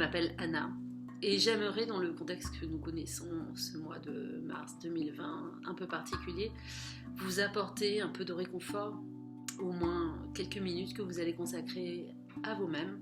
m'appelle Anna et j'aimerais, dans le contexte que nous connaissons ce mois de mars 2020 un peu particulier, vous apporter un peu de réconfort, au moins quelques minutes que vous allez consacrer à vous-même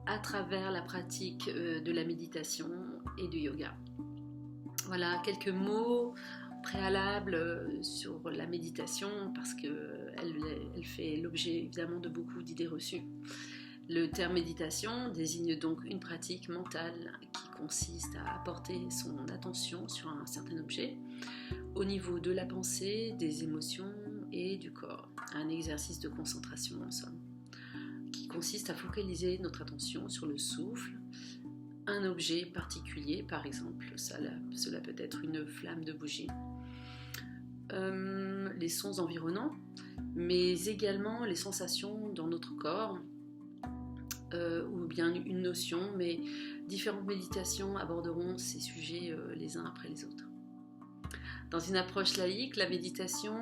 à travers la pratique de la méditation et du yoga. Voilà, quelques mots préalables sur la méditation parce qu'elle fait l'objet évidemment de beaucoup d'idées reçues. Le terme méditation désigne donc une pratique mentale qui consiste à apporter son attention sur un certain objet au niveau de la pensée, des émotions et du corps. Un exercice de concentration en somme, qui consiste à focaliser notre attention sur le souffle, un objet particulier, par exemple, cela peut être une flamme de bougie, les sons environnants, mais également les sensations dans notre corps, ou bien une notion, mais différentes méditations aborderont ces sujets les uns après les autres. Dans une approche laïque, la méditation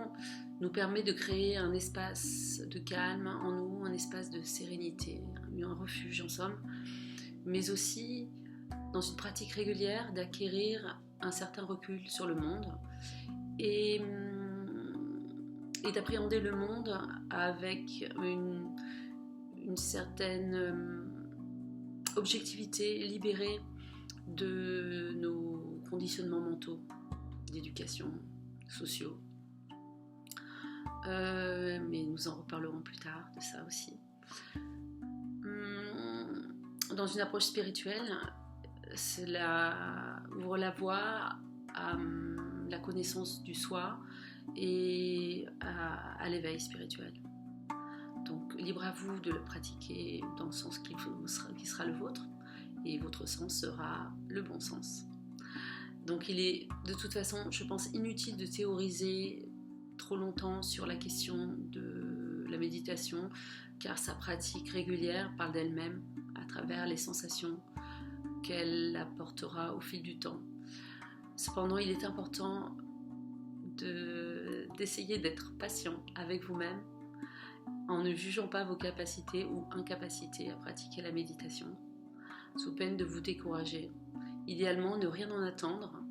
nous permet de créer un espace de calme en nous, un espace de sérénité, un refuge en somme, mais aussi, dans une pratique régulière, d'acquérir un certain recul sur le monde et d'appréhender le monde avec une certaine objectivité libérée de nos conditionnements mentaux, d'éducation, sociaux. Mais nous en reparlerons plus tard de ça aussi. Dans une approche spirituelle, cela ouvre la voie à la connaissance du soi et à l'éveil spirituel. Donc libre à vous de le pratiquer dans le sens qui sera le vôtre, et votre sens sera le bon sens. Donc il est de toute façon, je pense, inutile de théoriser trop longtemps sur la question de la méditation, car sa pratique régulière parle d'elle-même à travers les sensations qu'elle apportera au fil du temps. Cependant, il est important d'essayer d'être patient avec vous-même en ne jugeant pas vos capacités ou incapacités à pratiquer la méditation, sous peine de vous décourager. Idéalement, ne rien en attendre,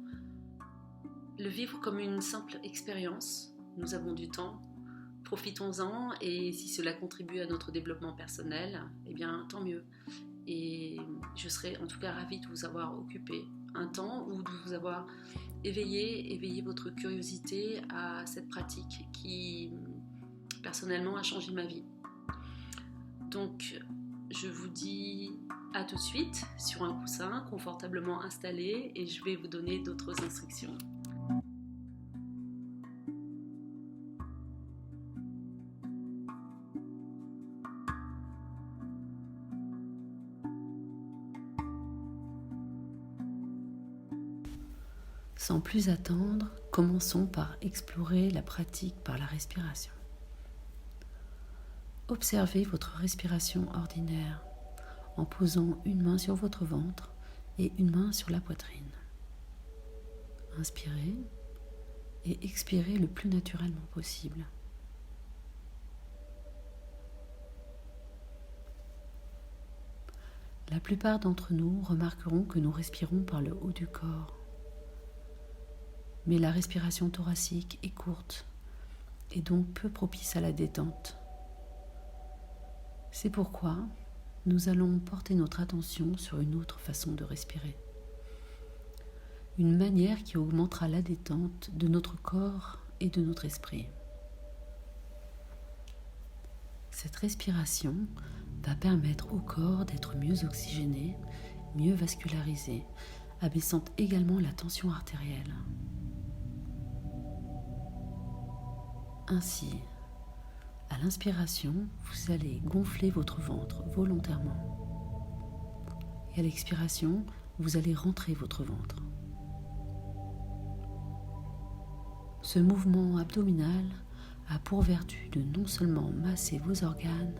le vivre comme une simple expérience. Nous avons du temps, profitons-en, et si cela contribue à notre développement personnel, eh bien tant mieux. Et je serais en tout cas ravie de vous avoir occupé un temps ou de vous avoir éveillé votre curiosité à cette pratique qui personnellement a changé ma vie. Donc je vous dis à tout de suite sur un coussin confortablement installé, et je vais vous donner d'autres instructions. Sans plus attendre, commençons par explorer la pratique par la respiration. Observez votre respiration ordinaire en posant une main sur votre ventre et une main sur la poitrine. Inspirez et expirez le plus naturellement possible. La plupart d'entre nous remarqueront que nous respirons par le haut du corps. Mais la respiration thoracique est courte et donc peu propice à la détente. C'est pourquoi nous allons porter notre attention sur une autre façon de respirer. Une manière qui augmentera la détente de notre corps et de notre esprit. Cette respiration va permettre au corps d'être mieux oxygéné, mieux vascularisé, abaissant également la tension artérielle. Ainsi, à l'inspiration, vous allez gonfler votre ventre volontairement. Et à l'expiration, vous allez rentrer votre ventre. Ce mouvement abdominal a pour vertu de non seulement masser vos organes,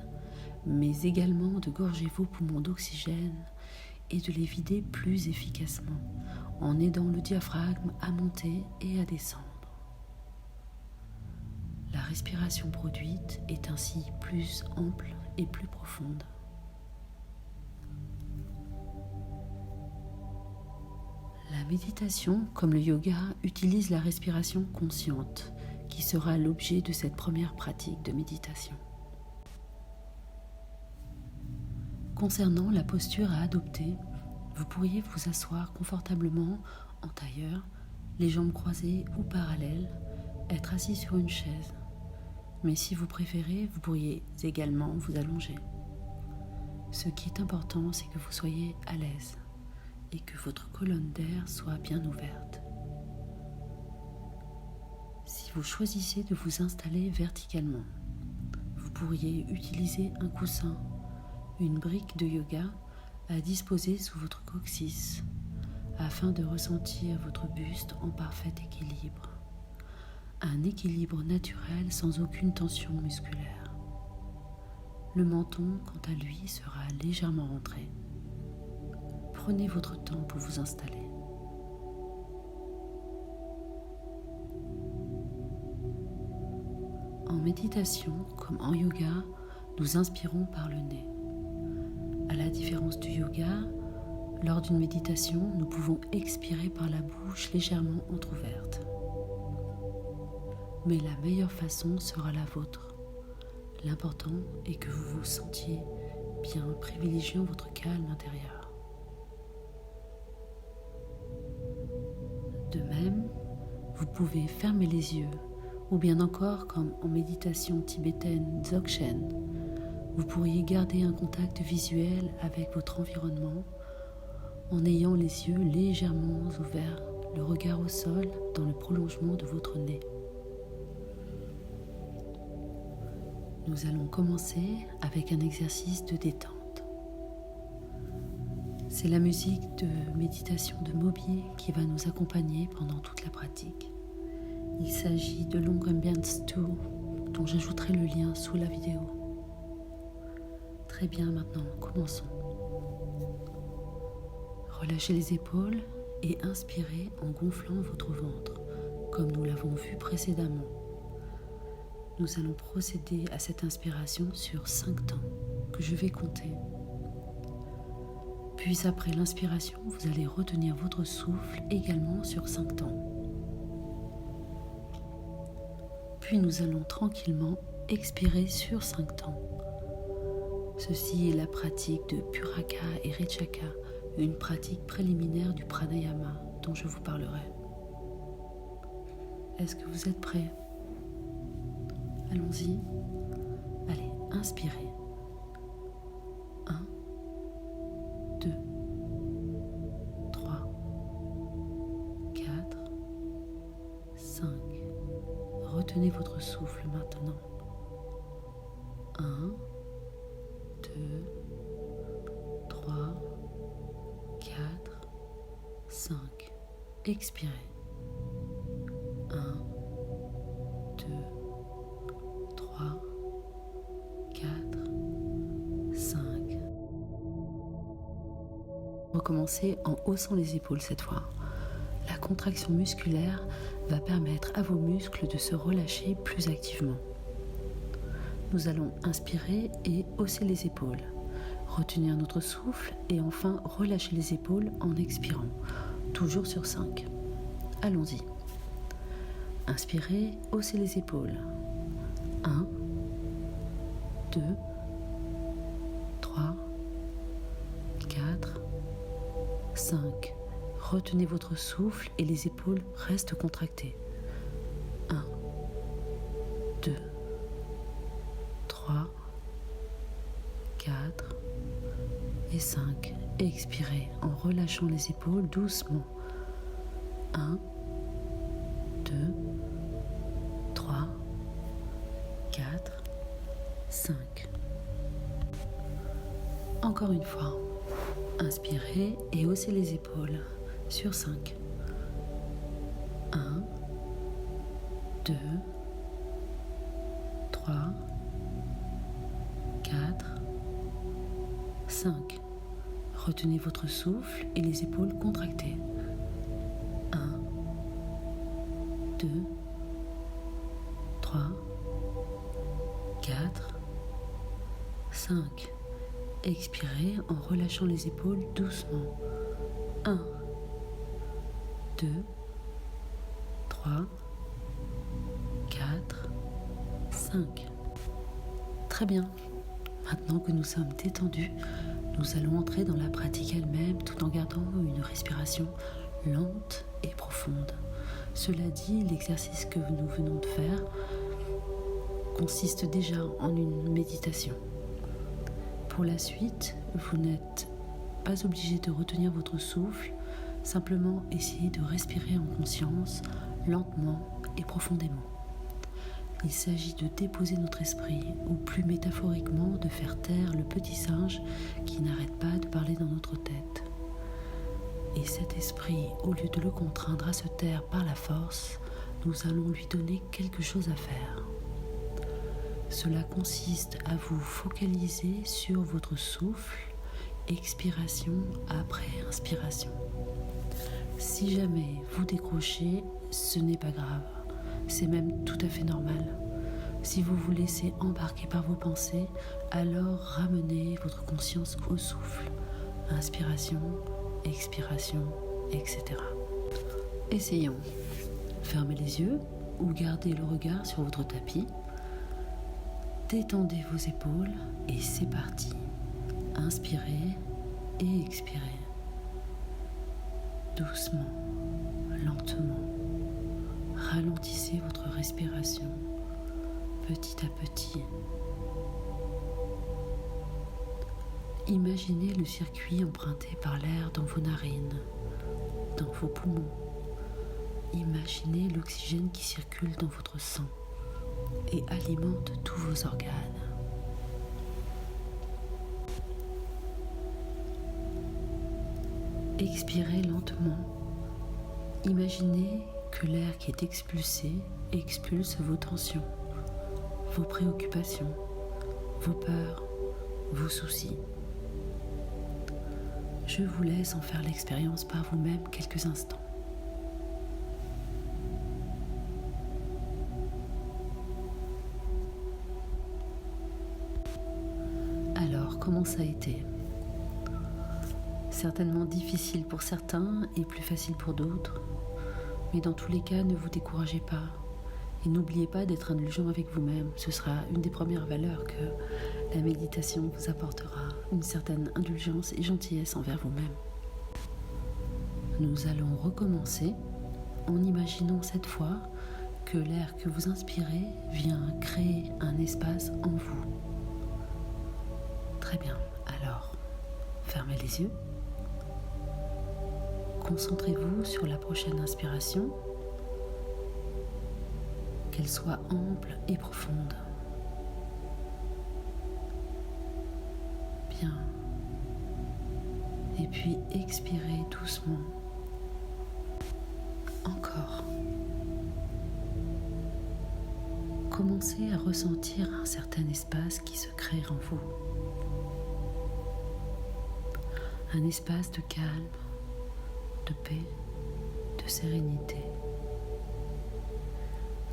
mais également de gorger vos poumons d'oxygène et de les vider plus efficacement, en aidant le diaphragme à monter et à descendre. La respiration produite est ainsi plus ample et plus profonde. La méditation, comme le yoga, utilise la respiration consciente, qui sera l'objet de cette première pratique de méditation. Concernant la posture à adopter, vous pourriez vous asseoir confortablement en tailleur, les jambes croisées ou parallèles, être assis sur une chaise. Mais si vous préférez, vous pourriez également vous allonger. Ce qui est important, c'est que vous soyez à l'aise et que votre colonne d'air soit bien ouverte. Si vous choisissez de vous installer verticalement, vous pourriez utiliser un coussin, une brique de yoga à disposer sous votre coccyx afin de ressentir votre buste en parfait équilibre. Un équilibre naturel sans aucune tension musculaire. Le menton, quant à lui, sera légèrement rentré. Prenez votre temps pour vous installer. En méditation, comme en yoga, nous inspirons par le nez. À la différence du yoga, lors d'une méditation, nous pouvons expirer par la bouche légèrement entrouverte. Mais la meilleure façon sera la vôtre. L'important est que vous vous sentiez bien, privilégiant votre calme intérieur. De même, vous pouvez fermer les yeux, ou bien encore, comme en méditation tibétaine Dzogchen, vous pourriez garder un contact visuel avec votre environnement en ayant les yeux légèrement ouverts, le regard au sol dans le prolongement de votre nez. Nous allons commencer avec un exercice de détente. C'est la musique de méditation de Moby qui va nous accompagner pendant toute la pratique. Il s'agit de Long Ambience 2, dont j'ajouterai le lien sous la vidéo. Très bien, maintenant, commençons. Relâchez les épaules et inspirez en gonflant votre ventre, comme nous l'avons vu précédemment. Nous allons procéder à cette inspiration sur 5 temps, que je vais compter. Puis après l'inspiration, vous allez retenir votre souffle également sur 5 temps. Puis nous allons tranquillement expirer sur 5 temps. Ceci est la pratique de Puraka et Rechaka, une pratique préliminaire du pranayama dont je vous parlerai. Est-ce que vous êtes prêts ? Allons-y. Allez, inspirez. 1, 2, 3, 4, 5. Retenez votre souffle maintenant. 1, 2, 3, 4, 5. Expirez. 1, 2, 3, 4, 5. Recommencez en haussant les épaules cette fois. La contraction musculaire va permettre à vos muscles de se relâcher plus activement. Nous allons inspirer et hausser les épaules, retenir notre souffle et enfin relâcher les épaules en expirant, toujours sur 5. Allons-y. Inspirez, haussez les épaules. 1, 2, 3, 4, 5. Retenez votre souffle et les épaules restent contractées. 1, 2, 3, 4 et 5. Expirez en relâchant les épaules doucement. 1, 2, 3, 4, 5. Encore une fois. Inspirez et haussez les épaules sur 5. 1, 2, 3, 4, 5. Retenez votre souffle et les épaules contractées. 1, 2, 3, 4, 5. Expirez en relâchant les épaules doucement. 1, 2, 3, 4, 5. Très bien. Maintenant que nous sommes détendus, nous allons entrer dans la pratique elle-même tout en gardant une respiration lente et profonde. Cela dit, l'exercice que nous venons de faire consiste déjà en une méditation. Pour la suite, vous n'êtes pas obligé de retenir votre souffle, simplement essayez de respirer en conscience, lentement et profondément. Il s'agit de déposer notre esprit, ou plus métaphoriquement de faire taire le petit singe qui n'arrête pas de parler dans notre tête. Et cet esprit, au lieu de le contraindre à se taire par la force, nous allons lui donner quelque chose à faire. Cela consiste à vous focaliser sur votre souffle, expiration après inspiration. Si jamais vous décrochez, ce n'est pas grave, c'est même tout à fait normal. Si vous vous laissez embarquer par vos pensées, alors ramenez votre conscience au souffle. Inspiration, expiration, etc. Essayons. Fermez les yeux ou gardez le regard sur votre tapis. Détendez vos épaules et c'est parti. Inspirez et expirez. Doucement, lentement. Ralentissez votre respiration petit à petit. Imaginez le circuit emprunté par l'air dans vos narines, dans vos poumons. Imaginez l'oxygène qui circule dans votre sang et alimente tous vos organes. Expirez lentement. Imaginez que l'air qui est expulsé expulse vos tensions, vos préoccupations, vos peurs, vos soucis. Je vous laisse en faire l'expérience par vous-même quelques instants. Alors, comment ça a été ? Certainement difficile pour certains et plus facile pour d'autres. Mais dans tous les cas, ne vous découragez pas. Et n'oubliez pas d'être indulgent avec vous-même. Ce sera une des premières valeurs que la méditation vous apportera. Une certaine indulgence et gentillesse envers vous-même. Nous allons recommencer en imaginant cette fois que l'air que vous inspirez vient créer un espace en vous. Très bien. Alors, fermez les yeux. Concentrez-vous sur la prochaine inspiration, qu'elle soit ample et profonde. Bien. Et puis expirez doucement. Encore. Commencez à ressentir un certain espace qui se crée en vous. Un espace de calme, de paix, de sérénité,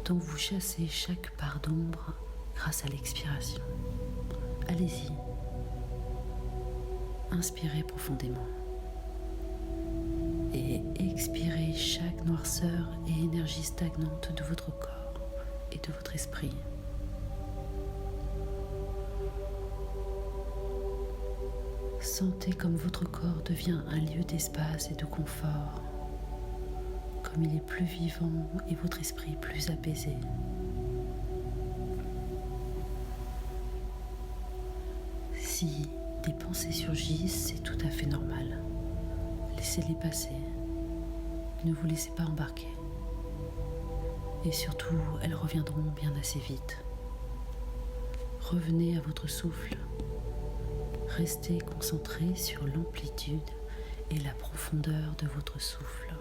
dont vous chassez chaque part d'ombre grâce à l'expiration. Allez-y. Inspirez profondément et expirez chaque noirceur et énergie stagnante de votre corps et de votre esprit. Sentez comme votre corps devient un lieu d'espace et de confort, comme il est plus vivant et votre esprit plus apaisé. Si des pensées surgissent, c'est tout à fait normal. Laissez-les passer. Ne vous laissez pas embarquer. Et surtout, elles reviendront bien assez vite. Revenez à votre souffle. Restez concentré sur l'amplitude et la profondeur de votre souffle.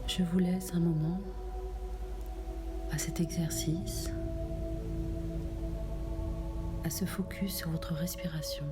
Je vous laisse un moment à cet exercice, à ce focus sur votre respiration.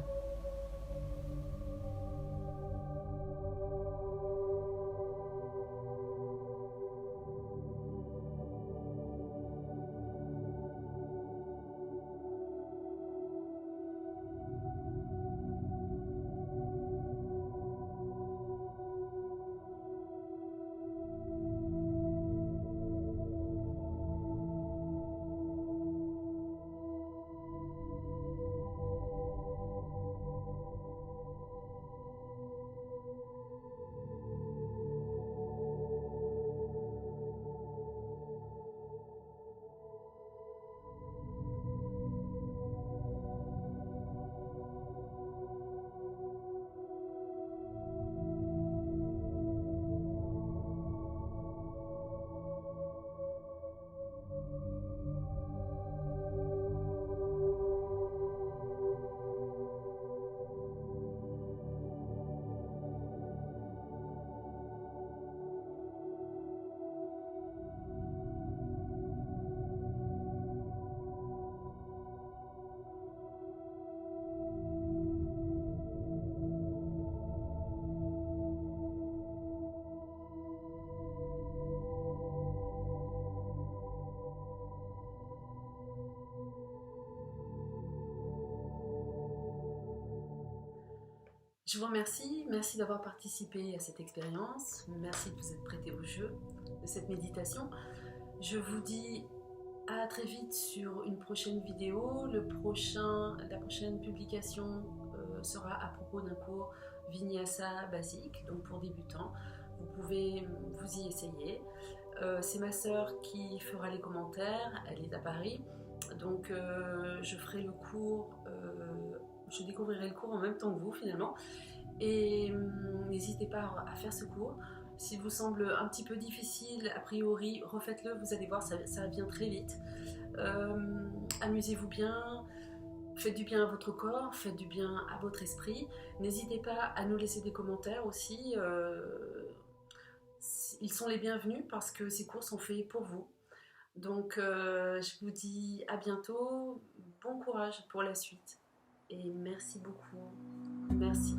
Je vous remercie, merci d'avoir participé à cette expérience, merci de vous être prêté au jeu de cette méditation. Je vous dis à très vite sur une prochaine vidéo. La prochaine publication sera à propos d'un cours Vinyasa basique, donc pour débutants. Vous pouvez vous y essayer. C'est ma sœur qui fera les commentaires, elle est à Paris, donc je ferai le cours, je découvrirai le cours en même temps que vous finalement. Et n'hésitez pas à faire ce cours. S'il vous semble un petit peu difficile, a priori, refaites-le, vous allez voir, ça vient très vite. Amusez-vous bien, faites du bien à votre corps, faites du bien à votre esprit. N'hésitez pas à nous laisser des commentaires aussi. Ils sont les bienvenus parce que ces cours sont faits pour vous. Donc je vous dis à bientôt, bon courage pour la suite et merci beaucoup. Merci.